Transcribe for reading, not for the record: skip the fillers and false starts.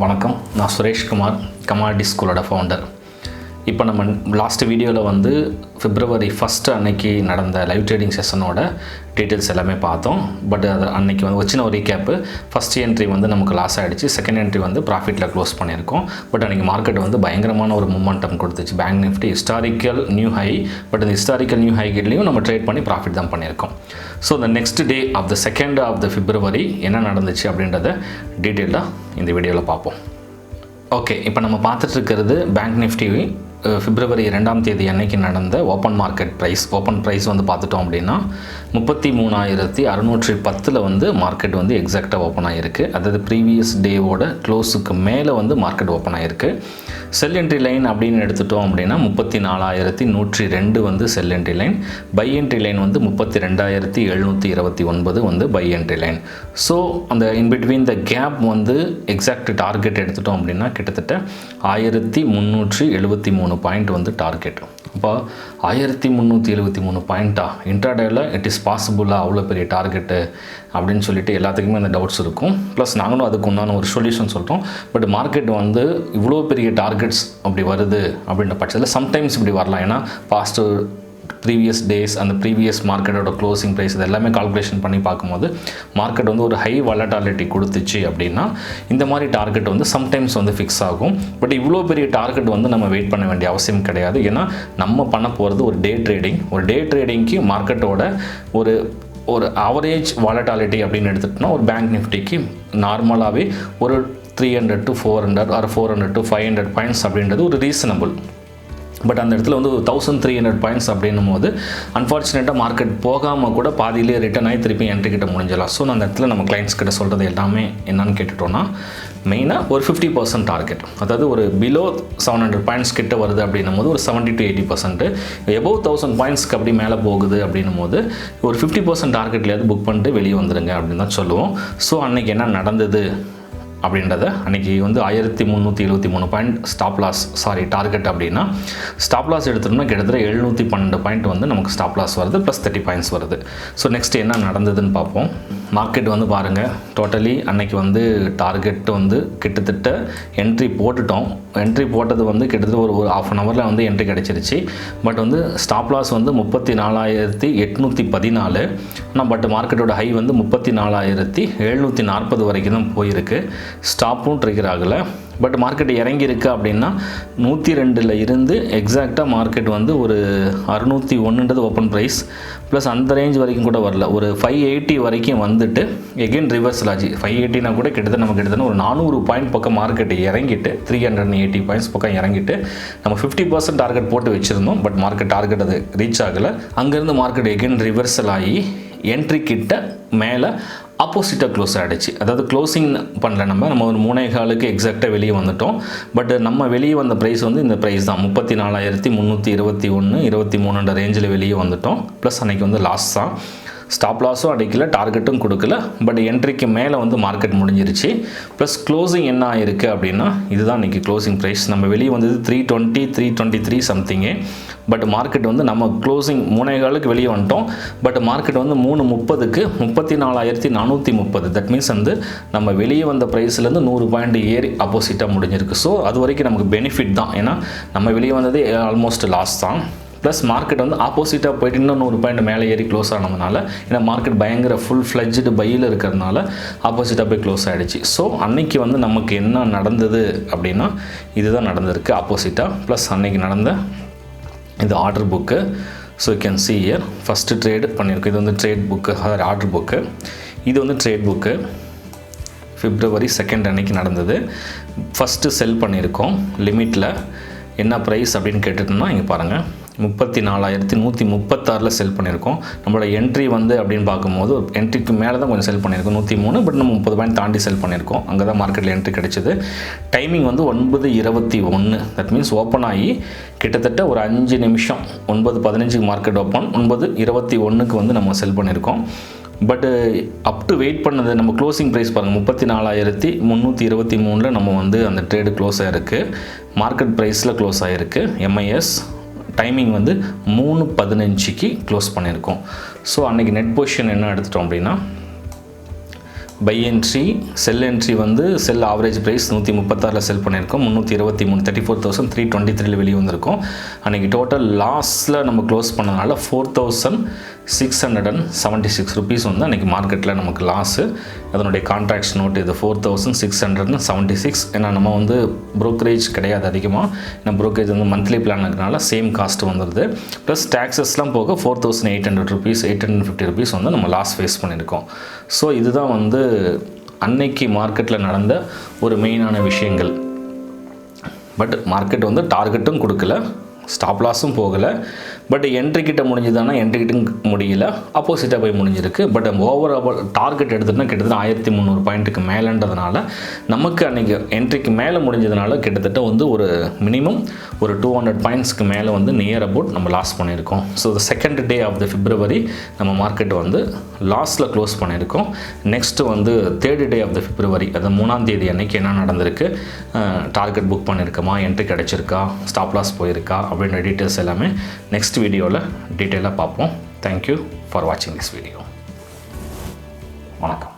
வணக்கம், நான் சுரேஷ் குமார், கமாடிட்டி ஸ்கூலோட ஃபவுண்டர். இப்போ நம்ம லாஸ்ட் வீடியோவில் வந்து February 1 அன்னைக்கு நடந்த லைவ் ட்ரேடிங் செஷனோட டீட்டெயில்ஸ் எல்லாமே பார்த்தோம். பட் அது அன்றைக்கி வந்து வச்சுன ஒரு ரீகேப்பு. ஃபஸ்ட் என்ட்ரி வந்து நமக்கு லாஸ் ஆகிடுச்சு, செகண்ட் என்ட்ரி வந்து ப்ராஃபிட்டில் க்ளோஸ் பண்ணியிருக்கோம். பட் அன்றைக்கி மார்க்கெட் வந்து பயங்கரமான ஒரு மூமெண்டம் கொடுத்துச்சு. Bank Nifty historical new high, but அந்த ஹிஸ்டாரிக்கல் நியூ ஹைகிட்லேயும் நம்ம ட்ரேட் பண்ணி ப்ராஃபிட் தான் பண்ணியிருக்கோம். ஸோ இந்த next day of the 2nd of February என்ன நடந்துச்சு அப்படின்றத டீட்டெயிலாக இந்த வீடியோவில் பார்ப்போம். ஓகே, இப்போ நம்ம பார்த்துட்ருக்கிறது பேங்க் நிஃப்டி February 2 அன்னைக்கு நடந்த open market price. Open price வந்து பார்த்துட்டோம் அப்படின்னா 33,610 வந்து மார்க்கெட் வந்து எக்ஸாக்டாக ஓப்பன் ஆகிருக்கு. அதாவது ப்ரீவியஸ் டேவோட க்ளோஸுக்கு மேலே வந்து மார்க்கெட் ஓப்பன் ஆகிருக்கு. செல் என்ட்ரி லைன் அப்படின்னு எடுத்துட்டோம் அப்படின்னா 34,102 வந்து sell entry line. Buy entry line வந்து 32,729 வந்து பை என்ட்ரி லைன். ஸோ அந்த இன்பிட்வீன் த கேப் வந்து எக்ஸாக்ட் டார்கெட் எடுத்துட்டோம் அப்படின்னா கிட்டத்தட்ட 1,373 பாயிண்ட் வந்து டார்கெட். அப்போ 1,373 பாயிண்ட்டா இன்ட்ராடேயில் இட் இஸ் பாசிபிளா அவ்வளோ பெரிய டார்கெட்டு அப்படின்னு சொல்லிட்டு எல்லாத்துக்குமே அந்த டவுட்ஸ் இருக்கும். ப்ளஸ் நாங்களும் அதுக்கு உண்டான ஒரு சொல்யூஷன் சொல்கிறோம். பட் மார்க்கெட் வந்து இவ்வளோ பெரிய டார்கெட்ஸ் அப்படி வருது அப்படின்ற பட்சத்தில் சம்டைம்ஸ் இப்படி வரலாம். ஏன்னா பாஸ்ட்டு ப்ரீவியஸ் டேஸ் அந்த ப்ரீவியஸ் மார்க்கெட்டோட க்ளோசிங் ப்ரைஸ் இது எல்லாமே கால்குலேஷன் பண்ணி பார்க்கும்போது மார்க்கெட் வந்து ஒரு ஹை வாலட்டாலிட்டி கொடுத்துச்சு அப்படின்னா இந்த மாதிரி டார்கெட் வந்து சம்டைம்ஸ் வந்து ஃபிக்ஸ் ஆகும். பட் இவ்வளோ பெரிய டார்கெட் வந்து நம்ம வெயிட் பண்ண வேண்டிய அவசியம் கிடையாது. ஏன்னா நம்ம பண்ண போகிறது ஒரு டே ட்ரேடிங். ஒரு டே ட்ரேடிங்க்கு மார்க்கெட்டோட ஒரு ஆவரேஜ் வாலட்டாலிட்டி அப்படின்னு எடுத்துகிட்டோம்னா ஒரு பேங்க் நிஃப்டிக்கு நார்மலாகவே ஒரு 300 to 400 or 400 to 500 பாயிண்ட்ஸ் அப்படின்றது ஒரு ரீசனபிள். பட் அந்த இடத்துல வந்து 1,300 பாயிண்ட்ஸ் அப்படின்னும் போது அன்ஃபார்ச்சுனேட்டாக மார்க்கெட் போகாமல் கூட பாதியிலே ரிட்டர்ன் ஆகி திருப்பி என்ட்ரி கிட்ட முடிஞ்சிடலாம். ஸோ அந்த இடத்துல நம்ம கிளைண்ட்ஸ் கிட்ட சொல்கிறது எல்லாமே என்னன்னு கேட்டுட்டோன்னா மெயினாக ஒரு 50% டார்கெட். அதாவது ஒரு பிலோ 700 பாயிண்ட்ஸ் கிட்ட வருது அப்படின்னும் போது ஒரு 70 to 80%, எபோவ் 1000 பாயிண்ட்ஸ்க்கு அப்படி மேலே போகுது அப்படின்னும் போது ஒரு 50% டார்கெட்லேயாவது புக் பண்ணிட்டு வெளியே வந்துடுங்க அப்படின்னு தான் சொல்லுவோம். ஸோ அன்றைக்கி என்ன நடந்தது அப்படின்றத அன்றைக்கி வந்து 1,373 பாயிண்ட் டார்கெட் அப்படின்னா ஸ்டாப் லாஸ் எடுத்துட்டோம்னா கிட்டத்தட்ட 712 பாயிண்ட் வந்து நமக்கு ஸ்டாப் லாஸ் வருது, ப்ளஸ் 30 பாயிண்ட்ஸ் வருது. ஸோ நெக்ஸ்ட் என்ன நடந்ததுன்னு பார்ப்போம். மார்க்கெட் வந்து பாருங்கள், டோட்டலி அன்றைக்கி வந்து டார்கெட் வந்து கிட்டத்தட்ட என்ட்ரி போட்டுட்டோம். என்ட்ரி போட்டது வந்து கிட்டத்தட்ட ஒரு ½ அன் ஹவரில் வந்து என்ட்ரி கிடச்சிருச்சு. பட் வந்து ஸ்டாப் லாஸ் வந்து 34,814. ஆனால் பட் மார்க்கெட்டோட ஹை வந்து 34,740 வரைக்கும் தான் போயிருக்கு. ஸ்டாப்பும் ட்ரிகர் ஆகலை. பட் மார்க்கெட் இறங்கியிருக்கு அப்படின்னா 102 இருந்து எக்ஸாக்டாக மார்க்கெட் வந்து ஒரு 601 ஓப்பன் ப்ரைஸ், ப்ளஸ் அந்த ரேஞ்ச் வரைக்கும் கூட வரல, ஒரு 580 வரைக்கும் வந்துட்டு எகெயின் ரிவர்சல் ஆச்சு. 580 கூட கிட்டத்தட்ட ஒரு 400 பாயிண்ட் பக்கம் மார்க்கெட் இறங்கிட்டு 380 பாயிண்ட்ஸ் பக்கம் இறங்கிட்டு நம்ம 50% டார்கெட் போட்டு வச்சுருந்தோம். பட் மார்க்கெட் டார்கெட் அது ரீச் ஆகலை. அங்கேருந்து மார்க்கெட் எகெயின் ரிவர்சல் ஆகி என்ட்ரி கிட்ட மேலே ஆப்போசிட்டாக க்ளோஸ் ஆகிடுச்சு. அதாவது க்ளோசிங் பண்ணல, நம்ம ஒரு 3.25 எக்ஸாக்டாக வெளியே வந்துட்டோம். பட் நம்ம வெளியே வந்த ப்ரைஸ் வந்து இந்த ப்ரைஸ் தான் 34,321 23 ரேஞ்சில் வெளியே வந்துட்டோம். ப்ளஸ் அன்றைக்கி வந்து லாஸ் தான். ஸ்டாப் லாஸும் அடிக்கல, டார்கெட்டும் கொடுக்கல. பட் என்ட்ரிக்கு மேலே வந்து மார்க்கெட் முடிஞ்சிருச்சு. ப்ளஸ் க்ளோசிங் என்ன ஆகிருக்கு அப்படின்னா இதுதான் இன்றைக்கி க்ளோசிங் ப்ரைஸ். நம்ம வெளியே வந்தது 320 323 சம்திங்கு. பட் மார்க்கெட் வந்து நம்ம க்ளோசிங் 3.25 வெளியே வந்துட்டோம். பட் மார்க்கெட் வந்து 3:30க்கு 34,430. தட் மீன்ஸ் வந்து நம்ம வெளியே வந்த ப்ரைஸ்லேருந்து 100 பாயிண்ட் ஏறி ஆப்போசிட்டாக முடிஞ்சிருக்கு. ஸோ அது வரைக்கும் நமக்கு பெனிஃபிட் தான். ஏன்னா நம்ம வெளியே வந்தது ஆல்மோஸ்ட் லாஸ் தான். ப்ளஸ் மார்க்கெட் வந்து ஆப்போசிட்டாக போய்ட்டு இன்னும் 100 பாயிண்ட் மேலே ஏறி க்ளோஸ் ஆனதுனால, ஏன்னா மார்க்கெட் பயங்கர ஃபுல் ஃப்ளெட்ஜ்டு பையில் இருக்கிறதுனால ஆப்போசிட்டாக போய் க்ளோஸ் ஆகிடுச்சு. ஸோ அன்னைக்கு வந்து நமக்கு என்ன நடந்தது அப்படின்னா இதுதான் நடந்திருக்கு ஆப்போசிட்டாக. ப்ளஸ் அன்னைக்கு நடந்த இந்த order book. So you can see here first trade பண்ணியிருக்கோம். இது வந்து ட்ரேட் புக்கு, அதாவது ஆர்டர் புக்கு. இது வந்து ட்ரேட் புக்கு. February 2 அன்னைக்கு நடந்தது. ஃபஸ்ட்டு செல் பண்ணியிருக்கோம். லிமிட்டில் என்ன ப்ரைஸ் அப்படின்னு கேட்டுட்டோம்னா இங்கே பாருங்கள் 34,136 செல் பண்ணியிருக்கோம். நம்மளோட என்ட்ரி வந்து அப்படின்னு பார்க்கும்போது என்ட்ரிக்கு மேலே தான் கொஞ்சம் செல் பண்ணியிருக்கோம் 103. பட் நம்ம 30 பாயிண்ட் தாண்டி செல் பண்ணியிருக்கோம். அங்கே தான் மார்க்கெட்டில் என்ட்ரி கிடைச்சிது. டைமிங் வந்து 9:21. தட் மீன்ஸ் ஓப்பன் ஆகி கிட்டத்தட்ட ஒரு 5 நிமிஷம் 9:15 மார்க்கெட் ஓப்பன், 9:21 வந்து நம்ம செல் பண்ணியிருக்கோம். பட் அப் டு வெயிட் பண்ணது நம்ம க்ளோசிங் ப்ரைஸ் பாருங்கள் 34,323 நம்ம வந்து அந்த ட்ரேடு க்ளோஸ் ஆகிருக்கு. மார்க்கெட் ப்ரைஸில் க்ளோஸ் ஆகிருக்கு. எம்ஐஎஸ் டைமிங் வந்து 3:15க்கு க்ளோஸ் பண்ணியிருக்கோம். ஸோ அன்றைக்கி நெட் பொசிஷன் என்ன எடுத்துட்டோம் அப்படின்னா பை என்ட்ரி செல் என்ட்ரி வந்து செல் ஆவரேஜ் ப்ரைஸ் 136 செல் பண்ணியிருக்கோம், 323 34,323 வெளியே வந்திருக்கும். அன்றைக்கி டோட்டல் லாஸில் நம்ம க்ளோஸ் பண்ணதுனால 4,676 ருபீஸ் வந்து அன்றைக்கி மார்க்கெட்டில் நமக்கு லாஸு. அதனுடைய கான்ட்ராக்ட்ஸ் நோட் இது 4,676. ஏன்னா நம்ம வந்து ப்ரோக்கரேஜ் கிடையாது அதிகமாக, ஏன்னா ப்ரோக்கரேஜ் வந்து மந்த்லி பிளான் இருக்கிறனால சேம் காஸ்ட் வந்துடுது. ப்ளஸ் டேக்ஸஸ்லாம் போக 4,800 ருபீஸ் 850 ருபீஸ் வந்து நம்ம லாஸ் ஃபேஸ் பண்ணியிருக்கோம். ஸோ இதுதான் வந்து அன்னைக்கு மார்க்கெட்டில் நடந்த ஒரு மெயினான விஷயங்கள். பட் மார்க்கெட் வந்து டார்கெட்டும் கொடுக்கல, ஸ்டாப் லாஸும் போகலை. பட் என்ட்ரி கிட்ட முடிஞ்சுதானா, என்ட்ரி கிட்டும் முடியல, அப்போசிட்டாக போய் முடிஞ்சிருக்கு. பட் ஓவரால் டார்கெட் எடுத்துகிட்டா கிட்டத்தட்ட 1300 பாயிண்ட்டுக்கு மேலேன்றதுனால நமக்கு அன்றைக்கி என்ட்ரிக்கு மேலே முடிஞ்சதுனால கிட்டத்தட்ட வந்து ஒரு மினிமம் ஒரு 200 பாயிண்ட்ஸ்க்கு மேலே வந்து நியர் அபவுட் நம்ம லாஸ் பண்ணியிருக்கோம். So the second day of the February நம்ம மார்க்கெட் வந்து லாஸில் க்ளோஸ் பண்ணியிருக்கோம். நெக்ஸ்ட்டு வந்து third day of the February, அது 3ஆம் தேதி அன்றைக்கி என்ன நடந்திருக்கு, டார்கெட் புக் பண்ணியிருக்கோமா, என்ட்ரி கிடச்சிருக்கா, ஸ்டாப் லாஸ் போயிருக்கா அப்படின்ற டீட்டெயில்ஸ் எல்லாமே நெக்ஸ்ட் வீடியோவில் டீட்டெயிலாக பார்ப்போம். தேங்க்யூ ஃபார் வாட்சிங் திஸ் வீடியோ. வணக்கம்.